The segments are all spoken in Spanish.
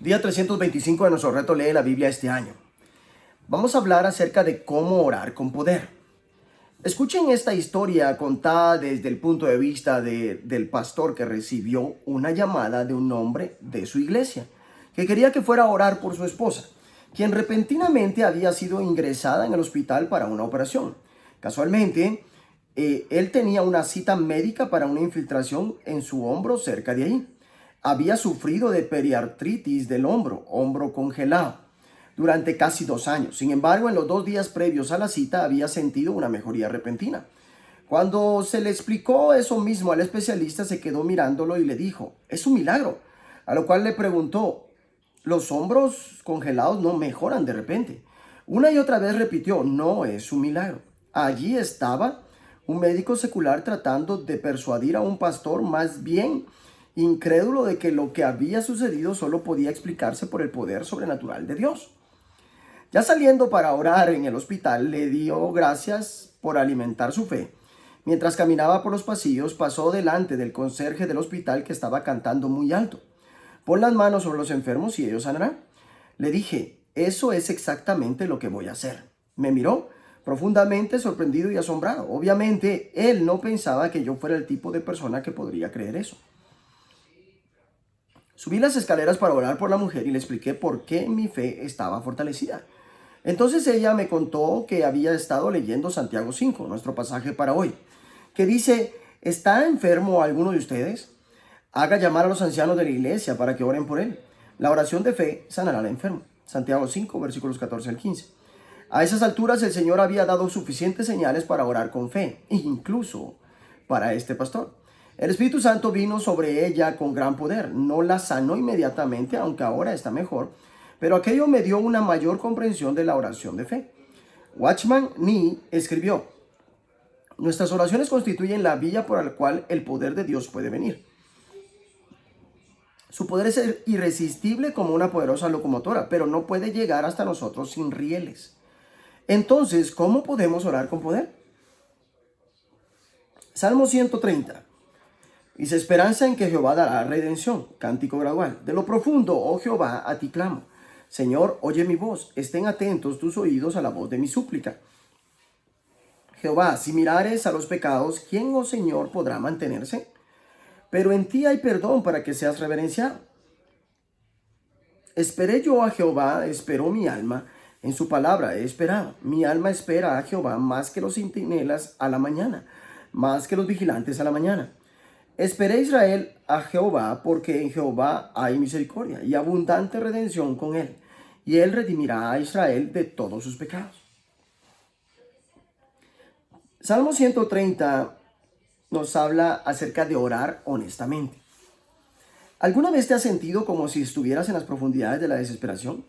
Día 325 de nuestro reto Lee la Biblia este año. Vamos a hablar acerca de cómo orar con poder. Escuchen esta historia contada desde el punto de vista del pastor que recibió una llamada de un hombre de su iglesia, que quería que fuera a orar por su esposa, quien repentinamente había sido ingresada en el hospital para una operación. Casualmente, él tenía una cita médica para una infiltración en su hombro cerca de ahí. Había sufrido de periartritis del hombro congelado, durante casi 2 años. Sin embargo, en los 2 días previos a la cita había sentido una mejoría repentina. Cuando se le explicó eso mismo al especialista, se quedó mirándolo y le dijo, es un milagro. A lo cual le preguntó, los hombros congelados no mejoran de repente. Una y otra vez repitió, no es un milagro. Allí estaba un médico secular tratando de persuadir a un pastor más bien incrédulo de que lo que había sucedido solo podía explicarse por el poder sobrenatural de Dios. Ya saliendo para orar en el hospital, le dio gracias por alimentar su fe. Mientras caminaba por los pasillos, pasó delante del conserje del hospital que estaba cantando muy alto. Pon las manos sobre los enfermos y ellos sanarán. Le dije, eso es exactamente lo que voy a hacer. Me miró profundamente sorprendido y asombrado. Obviamente, él no pensaba que yo fuera el tipo de persona que podría creer eso. Subí las escaleras para orar por la mujer y le expliqué por qué mi fe estaba fortalecida. Entonces ella me contó que había estado leyendo Santiago 5, nuestro pasaje para hoy, que dice, ¿está enfermo alguno de ustedes? Haga llamar a los ancianos de la iglesia para que oren por él. La oración de fe sanará al enfermo. Santiago 5, versículos 14 al 15. A esas alturas el Señor había dado suficientes señales para orar con fe, incluso para este pastor. El Espíritu Santo vino sobre ella con gran poder. No la sanó inmediatamente, aunque ahora está mejor, pero aquello me dio una mayor comprensión de la oración de fe. Watchman Nee escribió, nuestras oraciones constituyen la vía por la cual el poder de Dios puede venir. Su poder es irresistible como una poderosa locomotora, pero no puede llegar hasta nosotros sin rieles. Entonces, ¿cómo podemos orar con poder? Salmo 130. Dice, esperanza en que Jehová dará redención. Cántico gradual. De lo profundo, oh Jehová, a ti clamo. Señor, oye mi voz. Estén atentos tus oídos a la voz de mi súplica. Jehová, si mirares a los pecados, ¿quién, oh Señor, podrá mantenerse? Pero en ti hay perdón para que seas reverenciado. Esperé yo a Jehová, esperó mi alma. En su palabra he esperado. Mi alma espera a Jehová más que los centinelas a la mañana, más que los vigilantes a la mañana. Esperé Israel a Jehová, porque en Jehová hay misericordia y abundante redención con él, y él redimirá a Israel de todos sus pecados. Salmo 130 nos habla acerca de orar honestamente. ¿Alguna vez te has sentido como si estuvieras en las profundidades de la desesperación?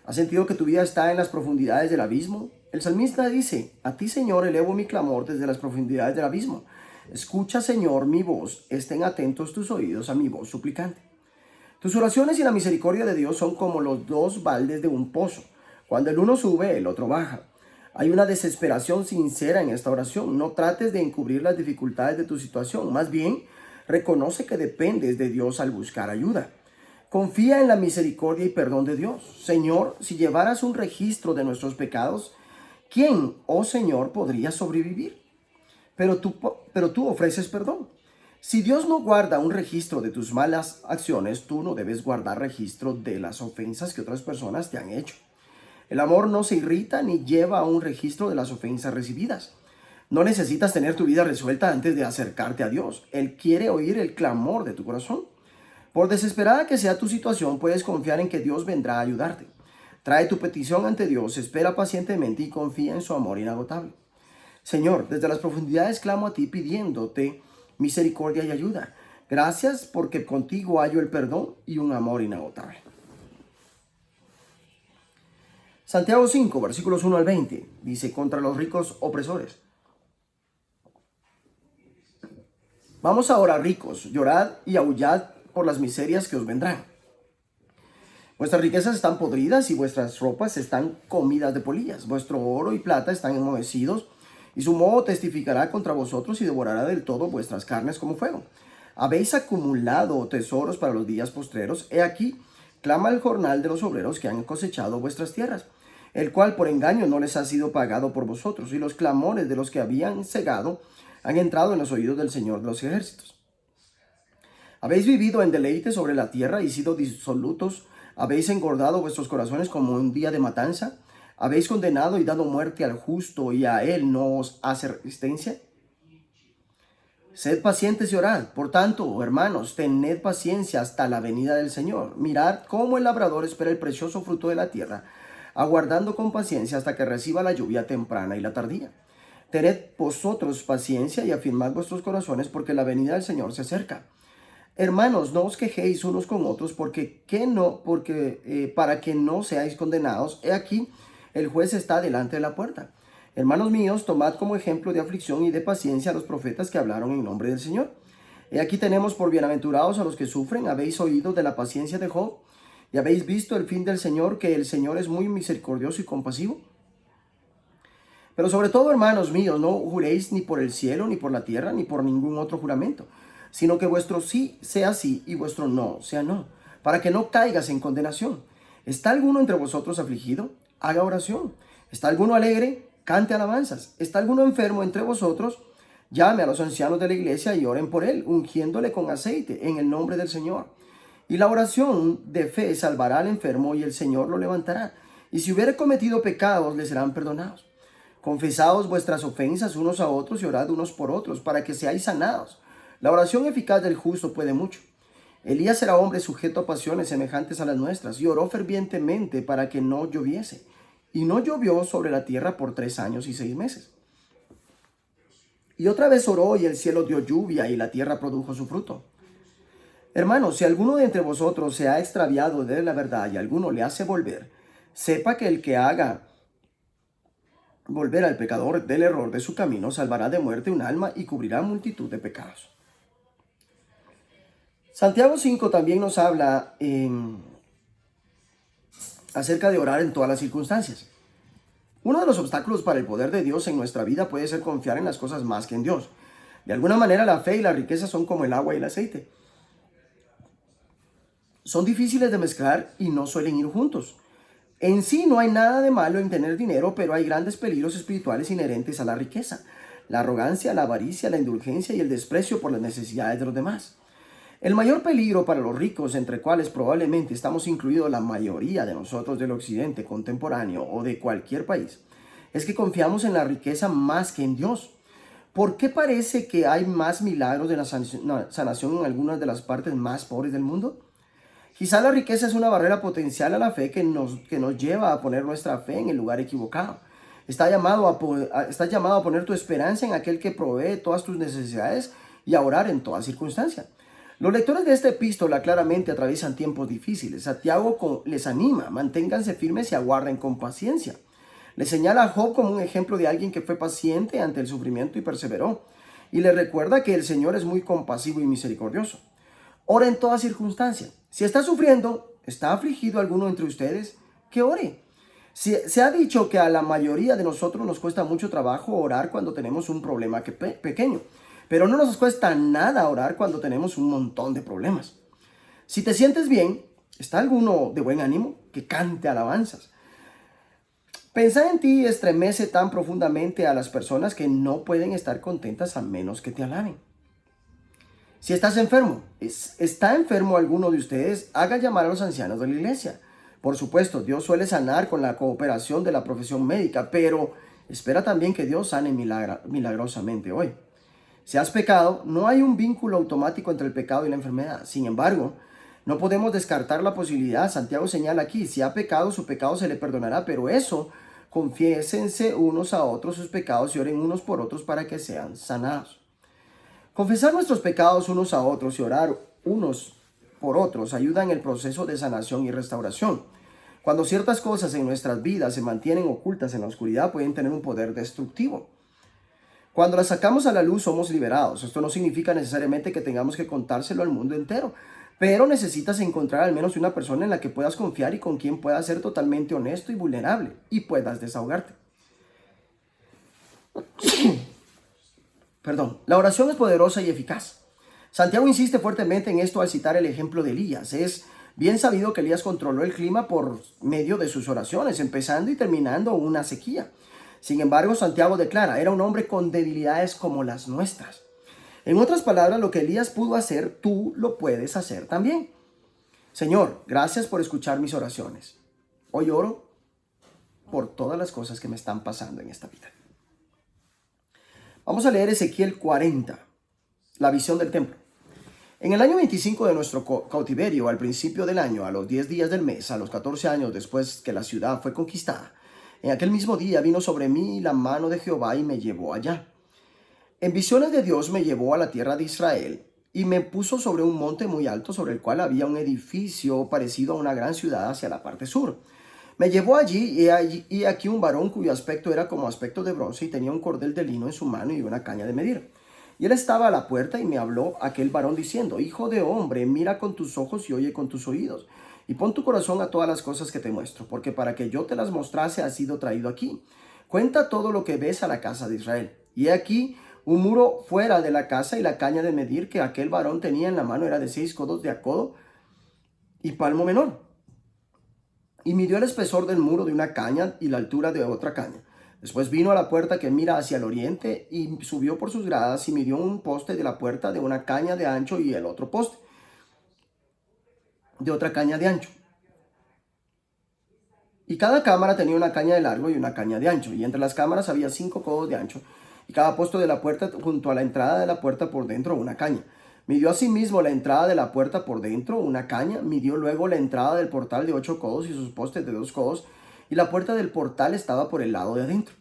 ¿Has sentido que tu vida está en las profundidades del abismo? El salmista dice, a ti, Señor, elevo mi clamor desde las profundidades del abismo. Escucha, Señor, mi voz, estén atentos tus oídos a mi voz suplicante. Tus oraciones y la misericordia de Dios son como los dos baldes de un pozo. Cuando el uno sube, el otro baja. Hay una desesperación sincera en esta oración. No trates de encubrir las dificultades de tu situación. Más bien, reconoce que dependes de Dios al buscar ayuda. Confía en la misericordia y perdón de Dios. Señor, si llevaras un registro de nuestros pecados, ¿quién, oh Señor, podría sobrevivir? Pero tú ofreces perdón. Si Dios no guarda un registro de tus malas acciones, tú no debes guardar registro de las ofensas que otras personas te han hecho. El amor no se irrita ni lleva a un registro de las ofensas recibidas. No necesitas tener tu vida resuelta antes de acercarte a Dios. Él quiere oír el clamor de tu corazón. Por desesperada que sea tu situación, puedes confiar en que Dios vendrá a ayudarte. Trae tu petición ante Dios, espera pacientemente y confía en su amor inagotable. Señor, desde las profundidades clamo a ti pidiéndote misericordia y ayuda. Gracias porque contigo hallo el perdón y un amor inagotable. Santiago 5, versículos 1 al 20, dice, contra los ricos opresores. Vamos ahora, ricos, llorad y aullad por las miserias que os vendrán. Vuestras riquezas están podridas y vuestras ropas están comidas de polillas. Vuestro oro y plata están enmohecidos, y su moho testificará contra vosotros y devorará del todo vuestras carnes como fuego. Habéis acumulado tesoros para los días postreros. He aquí clama el jornal de los obreros que han cosechado vuestras tierras, el cual por engaño no les ha sido pagado por vosotros, y los clamores de los que habían cegado han entrado en los oídos del Señor de los ejércitos. Habéis vivido en deleite sobre la tierra y sido disolutos, habéis engordado vuestros corazones como un día de matanza, habéis condenado y dado muerte al justo, y a él no os hace resistencia. Sed pacientes y orad. Por tanto, hermanos, tened paciencia hasta la venida del Señor. Mirad cómo el labrador espera el precioso fruto de la tierra, aguardando con paciencia hasta que reciba la lluvia temprana y la tardía. Tened vosotros paciencia y afirmad vuestros corazones, porque la venida del Señor se acerca. Hermanos, no os quejéis unos con otros, para que no seáis condenados. He aquí, el juez está delante de la puerta. Hermanos míos, tomad como ejemplo de aflicción y de paciencia a los profetas que hablaron en nombre del Señor. He aquí tenemos por bienaventurados a los que sufren. Habéis oído de la paciencia de Job, y habéis visto el fin del Señor, que el Señor es muy misericordioso y compasivo. Pero sobre todo, hermanos míos, no juréis ni por el cielo, ni por la tierra, ni por ningún otro juramento, sino que vuestro sí sea sí y vuestro no sea no, para que no caigas en condenación. ¿Está alguno entre vosotros afligido? Haga oración. ¿Está alguno alegre? Cante alabanzas. ¿Está alguno enfermo entre vosotros? Llame a los ancianos de la iglesia y oren por él, ungiéndole con aceite en el nombre del Señor. Y la oración de fe salvará al enfermo, y el Señor lo levantará. Y si hubiere cometido pecados, le serán perdonados. Confesaos vuestras ofensas unos a otros y orad unos por otros, para que seáis sanados. La oración eficaz del justo puede mucho. Elías era hombre sujeto a pasiones semejantes a las nuestras, y oró fervientemente para que no lloviese. Y no llovió sobre la tierra por 3 años y 6 meses. Y otra vez oró, y el cielo dio lluvia, y la tierra produjo su fruto. Hermanos, si alguno de entre vosotros se ha extraviado de la verdad y alguno le hace volver, sepa que el que haga volver al pecador del error de su camino salvará de muerte un alma y cubrirá multitud de pecados. Santiago 5 también nos habla acerca de orar en todas las circunstancias. Uno de los obstáculos para el poder de Dios en nuestra vida puede ser confiar en las cosas más que en Dios. De alguna manera, la fe y la riqueza son como el agua y el aceite. Son difíciles de mezclar y no suelen ir juntos. En sí no hay nada de malo en tener dinero, pero hay grandes peligros espirituales inherentes a la riqueza: la arrogancia, la avaricia, la indulgencia y el desprecio por las necesidades de los demás. El mayor peligro para los ricos, entre cuales probablemente estamos incluidos la mayoría de nosotros del occidente contemporáneo o de cualquier país, es que confiamos en la riqueza más que en Dios. ¿Por qué parece que hay más milagros de la sanación en algunas de las partes más pobres del mundo? Quizá la riqueza es una barrera potencial a la fe que nos lleva a poner nuestra fe en el lugar equivocado. Estás llamado a poner tu esperanza en aquel que provee todas tus necesidades y a orar en toda circunstancia. Los lectores de esta epístola claramente atraviesan tiempos difíciles. Santiago les anima: manténganse firmes y aguarden con paciencia. Le señala a Job como un ejemplo de alguien que fue paciente ante el sufrimiento y perseveró. Y le recuerda que el Señor es muy compasivo y misericordioso. Ora en toda circunstancia. Si está sufriendo, está afligido alguno entre ustedes, que ore. Se ha dicho que a la mayoría de nosotros nos cuesta mucho trabajo orar cuando tenemos un problema pequeño, pero no nos cuesta nada orar cuando tenemos un montón de problemas. Si te sientes bien, ¿está alguno de buen ánimo? Que cante alabanzas. Pensar en ti estremece tan profundamente a las personas que no pueden estar contentas a menos que te alaben. Si estás enfermo, ¿está enfermo alguno de ustedes? Haga llamar a los ancianos de la iglesia. Por supuesto, Dios suele sanar con la cooperación de la profesión médica, pero espera también que Dios sane milagrosamente hoy. Si has pecado, no hay un vínculo automático entre el pecado y la enfermedad. Sin embargo, no podemos descartar la posibilidad. Santiago señala aquí: si ha pecado, su pecado se le perdonará, pero eso, confiésense unos a otros sus pecados y oren unos por otros para que sean sanados. Confesar nuestros pecados unos a otros y orar unos por otros ayuda en el proceso de sanación y restauración. Cuando ciertas cosas en nuestras vidas se mantienen ocultas en la oscuridad, pueden tener un poder destructivo. Cuando las sacamos a la luz, somos liberados. Esto no significa necesariamente que tengamos que contárselo al mundo entero, pero necesitas encontrar al menos una persona en la que puedas confiar y con quien puedas ser totalmente honesto y vulnerable y puedas desahogarte. La oración es poderosa y eficaz. Santiago insiste fuertemente en esto al citar el ejemplo de Elías. Es Bien sabido que Elías controló el clima por medio de sus oraciones, empezando y terminando una sequía. Sin embargo, Santiago declara, era un hombre con debilidades como las nuestras. En otras palabras, lo que Elías pudo hacer, tú lo puedes hacer también. Señor, gracias por escuchar mis oraciones. Hoy oro por todas las cosas que me están pasando en esta vida. Vamos a leer Ezequiel 40, la visión del templo. En el año 25 de nuestro cautiverio, al principio del año, a los 10 días del mes, a los 14 años después que la ciudad fue conquistada, en aquel mismo día vino sobre mí la mano de Jehová y me llevó allá. En visiones de Dios me llevó a la tierra de Israel y me puso sobre un monte muy alto sobre el cual había un edificio parecido a una gran ciudad hacia la parte sur. Me llevó allí y aquí un varón cuyo aspecto era como aspecto de bronce y tenía un cordel de lino en su mano y una caña de medir. Y él estaba a la puerta y me habló aquel varón diciendo, Hijo de hombre, mira con tus ojos y oye con tus oídos, y pon tu corazón a todas las cosas que te muestro, porque para que yo te las mostrase has sido traído aquí. Cuenta todo lo que ves a la casa de Israel. Y he aquí un muro fuera de la casa y la caña de medir que aquel varón tenía en la mano era de 6 codos de a codo y palmo menor. Y midió el espesor del muro de una caña y la altura de otra caña. Después vino a la puerta que mira hacia el oriente y subió por sus gradas y midió un poste de la puerta de una caña de ancho y el otro poste de otra caña de ancho. Y cada cámara tenía una caña de largo y una caña de ancho. Y entre las cámaras había 5 codos de ancho. Y cada poste de la puerta junto a la entrada de la puerta por dentro una caña. Midió asimismo la entrada de la puerta por dentro una caña. Midió luego la entrada del portal de 8 codos y sus postes de 2 codos. Y la puerta del portal estaba por el lado de adentro.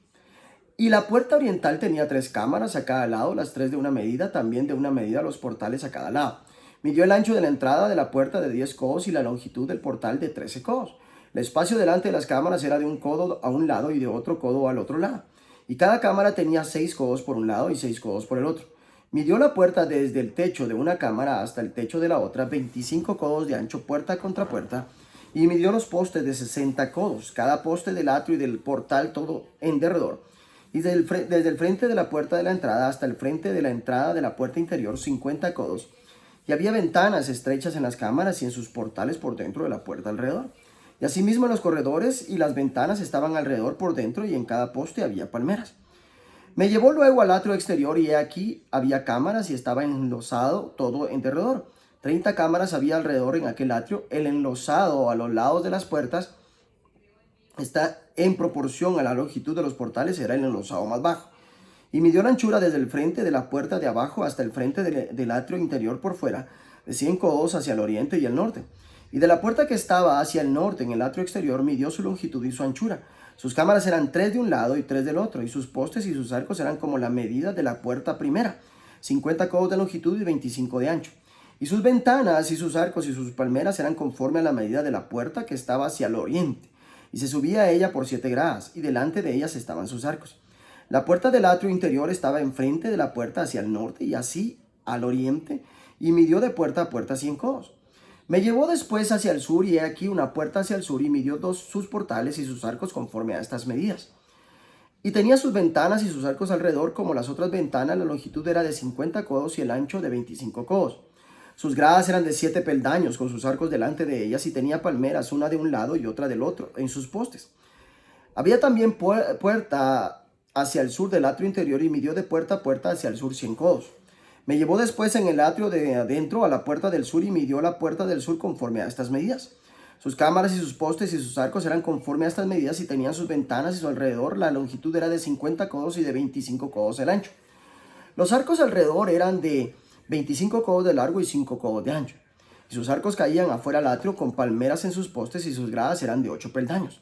Y la puerta oriental tenía 3 cámaras a cada lado, las 3 de una medida, también de una medida los portales a cada lado. Midió el ancho de la entrada de la puerta de 10 codos y la longitud del portal de 13 codos. El espacio delante de las cámaras era de un codo a un lado y de otro codo al otro lado. Y cada cámara tenía 6 codos por un lado y 6 codos por el otro. Midió la puerta desde el techo de una cámara hasta el techo de la otra, 25 codos de ancho, puerta contra puerta. Y midió los postes de 60 codos, cada poste del atrio y del portal todo en derredor. Y desde el frente de la puerta de la entrada hasta el frente de la entrada de la puerta interior, 50 codos. Y había ventanas estrechas en las cámaras y en sus portales por dentro de la puerta alrededor. Y asimismo los corredores y las ventanas estaban alrededor por dentro y en cada poste había palmeras. Me llevó luego al atrio exterior y he aquí había cámaras y estaba enlosado todo en derredor. 30 cámaras había alrededor en aquel atrio. El enlosado a los lados de las puertas está en proporción a la longitud de los portales, era el enlosado más bajo. Y midió la anchura desde el frente de la puerta de abajo hasta el frente del atrio interior por fuera, de 100 codos hacia el oriente y el norte. Y de la puerta que estaba hacia el norte en el atrio exterior midió su longitud y su anchura. Sus cámaras eran 3 de un lado y 3 del otro, y sus postes y sus arcos eran como la medida de la puerta primera, 50 codos de longitud y 25 de ancho. Y sus ventanas y sus arcos y sus palmeras eran conforme a la medida de la puerta que estaba hacia el oriente. Y se subía a ella por 7 gradas, y delante de ellas estaban sus arcos. La puerta del atrio interior estaba enfrente de la puerta hacia el norte y así al oriente, y midió de puerta a puerta 100 codos. Me llevó después hacia el sur, y he aquí una puerta hacia el sur, y midió sus portales y sus arcos conforme a estas medidas. Y tenía sus ventanas y sus arcos alrededor como las otras ventanas, la longitud era de 50 codos y el ancho de 25 codos. Sus gradas eran de 7 peldaños, con sus arcos delante de ellas, y tenía palmeras, una de un lado y otra del otro, en sus postes. Había también puerta hacia el sur del atrio interior, y midió de puerta a puerta hacia el sur 100 codos. Me llevó después en el atrio de adentro a la puerta del sur, y midió la puerta del sur conforme a estas medidas. Sus cámaras y sus postes y sus arcos eran conforme a estas medidas, y tenían sus ventanas y su alrededor. La longitud era de 50 codos y de 25 codos el ancho. Los arcos alrededor eran de 25 codos de largo y 5 codos de ancho. Y sus arcos caían afuera al atrio con palmeras en sus postes, y sus gradas eran de 8 peldaños.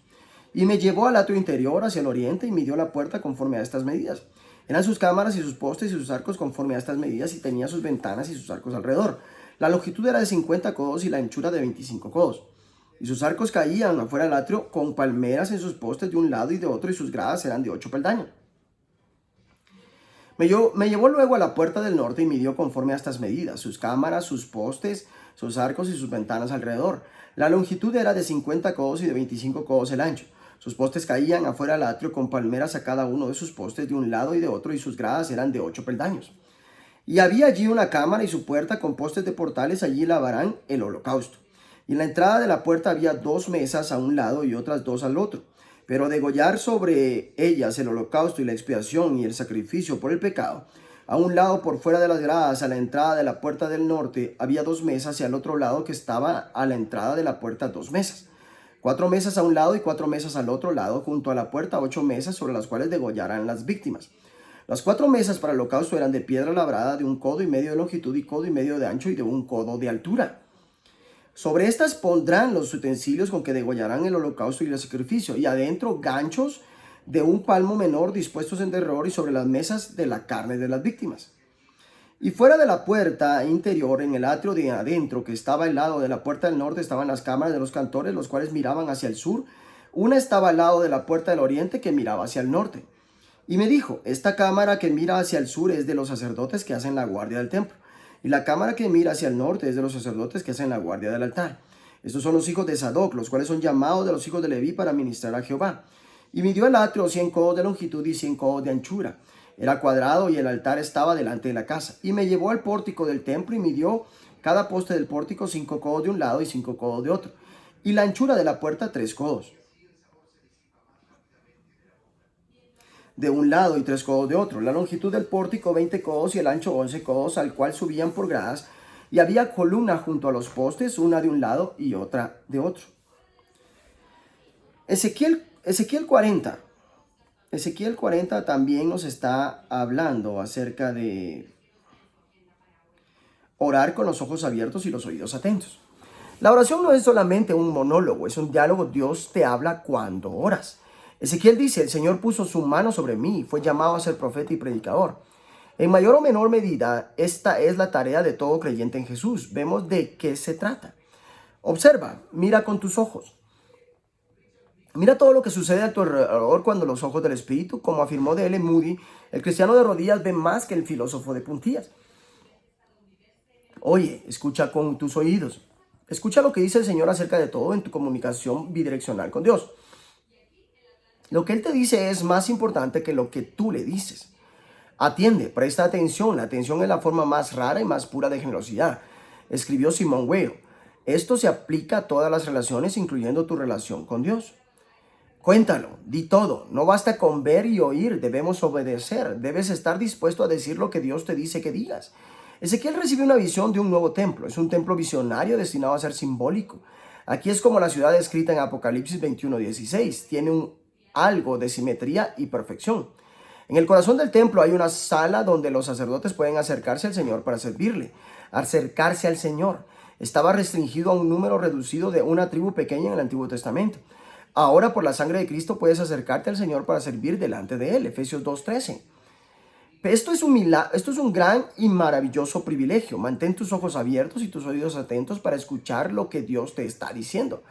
Y me llevó al atrio interior hacia el oriente, y midió la puerta conforme a estas medidas. Eran sus cámaras y sus postes y sus arcos conforme a estas medidas, y tenía sus ventanas y sus arcos alrededor. La longitud era de 50 codos y la anchura de 25 codos. Y sus arcos caían afuera del atrio con palmeras en sus postes de un lado y de otro, y sus gradas eran de 8 peldaños. Me llevó luego a la puerta del norte y midió conforme a estas medidas, sus cámaras, sus postes, sus arcos y sus ventanas alrededor. La longitud era de 50 codos y de 25 codos el ancho. Sus postes caían afuera del atrio con palmeras a cada uno de sus postes de un lado y de otro, y sus gradas eran de 8 peldaños. Y había allí una cámara y su puerta con postes de portales, allí lavaran el holocausto. Y en la entrada de la puerta había 2 mesas a un lado y otras 2 al otro. Pero degollar sobre ellas el holocausto y la expiación y el sacrificio por el pecado, a un lado por fuera de las gradas, a la entrada de la puerta del norte, había 2 mesas y al otro lado que estaba a la entrada de la puerta 2 mesas. 4 mesas a un lado y 4 mesas al otro lado, junto a la puerta 8 mesas sobre las cuales degollarán las víctimas. Las 4 mesas para el holocausto eran de piedra labrada de 1 codo y medio de longitud y codo y medio de ancho y de 1 codo de altura. Sobre estas pondrán los utensilios con que degollarán el holocausto y el sacrificio, y adentro ganchos de 1 palmo menor dispuestos en derredor y sobre las mesas de la carne de las víctimas. Y fuera de la puerta interior, en el atrio de adentro, que estaba al lado de la puerta del norte, estaban las cámaras de los cantores, los cuales miraban hacia el sur. Una estaba al lado de la puerta del oriente, que miraba hacia el norte. Y me dijo, esta cámara que mira hacia el sur es de los sacerdotes que hacen la guardia del templo. Y la cámara que mira hacia el norte es de los sacerdotes que hacen la guardia del altar. Estos son los hijos de Sadoc, los cuales son llamados de los hijos de Leví para ministrar a Jehová. Y midió el atrio 100 codos de longitud y 100 codos de anchura. Era cuadrado y el altar estaba delante de la casa. Y me llevó al pórtico del templo y midió cada poste del pórtico 5 codos de un lado y 5 codos de otro. Y la anchura de la puerta 3 codos de un lado y 3 codos de otro. La longitud del pórtico 20 codos y el ancho 11 codos, al cual subían por gradas. Y había columna junto a los postes, una de un lado y otra de otro. Ezequiel 40. Ezequiel 40 también nos está hablando acerca de orar con los ojos abiertos y los oídos atentos. La oración no es solamente un monólogo, es un diálogo. Dios te habla cuando oras. Ezequiel dice, el Señor puso su mano sobre mí y fue llamado a ser profeta y predicador. En mayor o menor medida, esta es la tarea de todo creyente en Jesús. Vemos de qué se trata. Observa, mira con tus ojos. Mira todo lo que sucede a tu alrededor cuando los ojos del Espíritu, como afirmó D.L. Moody, el cristiano de rodillas ve más que el filósofo de puntillas. Oye, escucha con tus oídos. Escucha lo que dice el Señor acerca de todo en tu comunicación bidireccional con Dios. Lo que Él te dice es más importante que lo que tú le dices. Atiende, presta atención. La atención es la forma más rara y más pura de generosidad. Escribió Simón Weil. Esto se aplica a todas las relaciones, incluyendo tu relación con Dios. Cuéntalo, di todo. No basta con ver y oír, debemos obedecer. Debes estar dispuesto a decir lo que Dios te dice que digas. Ezequiel recibe una visión de un nuevo templo. Es un templo visionario destinado a ser simbólico. Aquí es como la ciudad descrita en Apocalipsis 21:16. Tiene algo de simetría y perfección. En el corazón del templo hay una sala donde los sacerdotes pueden acercarse al Señor para servirle. Acercarse al Señor estaba restringido a un número reducido de una tribu pequeña en el Antiguo Testamento. Ahora, por la sangre de Cristo, puedes acercarte al Señor para servir delante de Él. Efesios 2:13. Esto es un gran y maravilloso privilegio. Mantén tus ojos abiertos y tus oídos atentos para escuchar lo que Dios te está diciendo.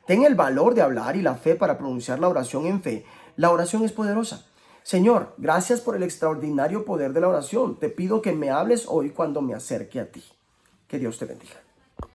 Ten el valor de hablar y la fe para pronunciar la oración en fe. La oración es poderosa. Señor, gracias por el extraordinario poder de la oración. Te pido que me hables hoy cuando me acerque a ti. Que Dios te bendiga.